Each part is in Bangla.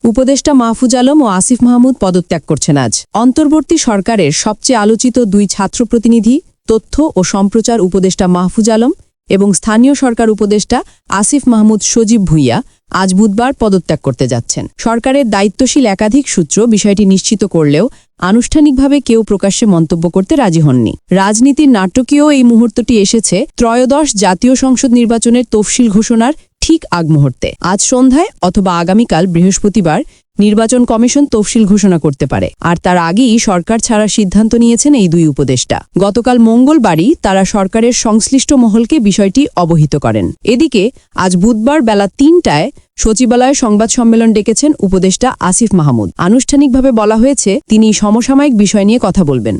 উপদেষ্টা মাহফুজ আলম ও আসিফ মাহমুদ পদত্যাগ করছেন আজ। অন্তর্বর্তী সরকারের সবচেয়ে আলোচিত দুই ছাত্র প্রতিনিধি, তথ্য ও সম্প্রচার উপদেষ্টা মাহফুজ আলম এবং স্থানীয় সরকার উপদেষ্টা আসিফ মাহমুদ সজীব ভুঁইয়া আজ বুধবার পদত্যাগ করতে যাচ্ছেন। সরকারের দায়িত্বশীল একাধিক সূত্র বিষয়টি নিশ্চিত করলেও আনুষ্ঠানিকভাবে কেউ প্রকাশ্যে মন্তব্য করতে রাজি হননি। রাজনীতির নাটকীয় এই মুহূর্তটি এসেছে ত্রয়োদশ জাতীয় সংসদ নির্বাচনের তফসিল ঘোষণার ঠিক আগ মুহূর্তে। আজ সন্ধ্যায় অথবা আগামীকাল বৃহস্পতিবার নির্বাচন কমিশন তফসিল ঘোষণা করতে পারে, আর তার আগেই সরকার ছাড়ার সিদ্ধান্ত নিয়েছেন এই দুই উপদেষ্টা। গতকাল মঙ্গলবারই তারা সরকারের সংশ্লিষ্ট মহলকে বিষয়টি অবহিত করেন। এদিকে আজ বুধবার বেলা ৩টায় সচিবালয়ে সংবাদ সম্মেলন ডেকেছেন উপদেষ্টা আসিফ মাহমুদ। আনুষ্ঠানিকভাবে বলা হয়েছে তিনি সমসাময়িক বিষয় নিয়ে কথা বলবেন।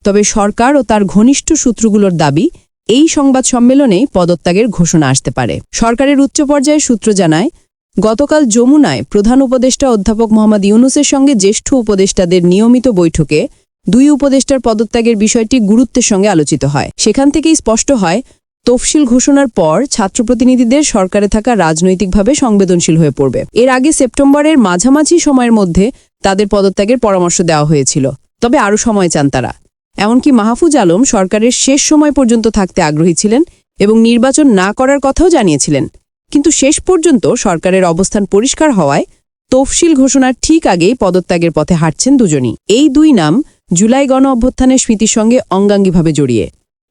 তবে সরকার ও তার ঘনিষ্ঠ সূত্রগুলোর দাবি, এই সংবাদ সম্মেলনেই পদত্যাগের ঘোষণা আসতে পারে। সরকারের উচ্চ পর্যায়ের সূত্র জানায়, গতকাল যমুনায় প্রধান উপদেষ্টা অধ্যাপক মোহাম্মদ ইউনূসের সঙ্গে জ্যেষ্ঠ উপদেষ্টাদের নিয়মিত বৈঠকে দুই উপদেষ্টার পদত্যাগের বিষয়টি গুরুত্বের সঙ্গে আলোচিত হয়। সেখান থেকেই স্পষ্ট হয়, তফসিল ঘোষণার পর ছাত্রপ্রতিনিধিদের সরকারে থাকা রাজনৈতিকভাবে সংবেদনশীল হয়ে পড়বে। এর আগে সেপ্টেম্বরের মাঝামাঝি সময়ের মধ্যে তাদের পদত্যাগের পরামর্শ দেওয়া হয়েছিল, তবে আরও সময় চান তারা। এমনকি মাহফুজ আলম সরকারের শেষ সময় পর্যন্ত থাকতে আগ্রহী ছিলেন এবং নির্বাচন না করার কথাও জানিয়েছিলেন। কিন্তু শেষ পর্যন্ত সরকারের অবস্থান পরিষ্কার হওয়ায় তফসিল ঘোষণার ঠিক আগেই পদত্যাগের পথে হাঁটছেন দুজনই। এই দুই নাম জুলাই গণ অভ্যুত্থানের স্মৃতির সঙ্গে অঙ্গাঙ্গিভাবে জড়িয়ে।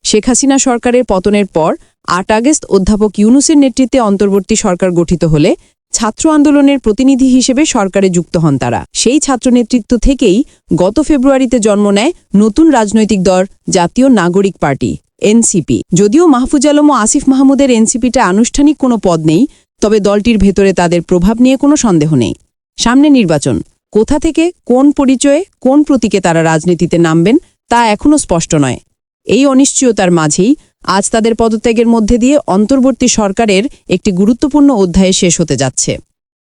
শেখ হাসিনা সরকারের পতনের পর ৮ আগস্ট অধ্যাপক ইউনূসের নেতৃত্বে অন্তর্বর্তী সরকার গঠিত হলে ছাত্র আন্দোলনের প্রতিনিধি হিসেবে সরকারে যুক্ত হন তারা। সেই ছাত্র নেতৃত্ব থেকেই গত ফেব্রুয়ারিতে জন্ম নেয় নতুন রাজনৈতিক দল জাতীয় নাগরিক পার্টি এনসিপি। যদিও মাহফুজ আলম ও আসিফ মাহমুদের এনসিপিটা আনুষ্ঠানিক কোনো পদ নেই, তবে দলটির ভেতরে তাদের প্রভাব নিয়ে কোনো সন্দেহ নেই। সামনে নির্বাচন, কোথা থেকে, কোন পরিচয়ে, কোন প্রতীকে তারা রাজনীতিতে নামবেন তা এখনও স্পষ্ট নয়। এই অনিশ্চয়তার মাঝেই আজ তাদের পদত্যাগের মধ্যে দিয়ে অন্তর্বর্তী সরকারের একটি গুরুত্বপূর্ণ অধ্যায়ে শেষ হতে যাচ্ছে।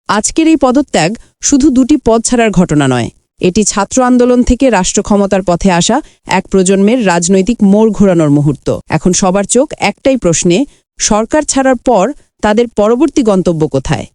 আজকের এই পদত্যাগ শুধু দুটি পদ ছাড়ার ঘটনা নয়, এটি ছাত্র আন্দোলন থেকে রাষ্ট্র ক্ষমতার পথে আসা এক প্রজন্মের রাজনৈতিক মোড় ঘোরানোর মুহূর্ত। এখন সবার চোখ একটাই প্রশ্নে, সরকার ছাড়ার পর তাদের পরবর্তী গন্তব্য কোথায়।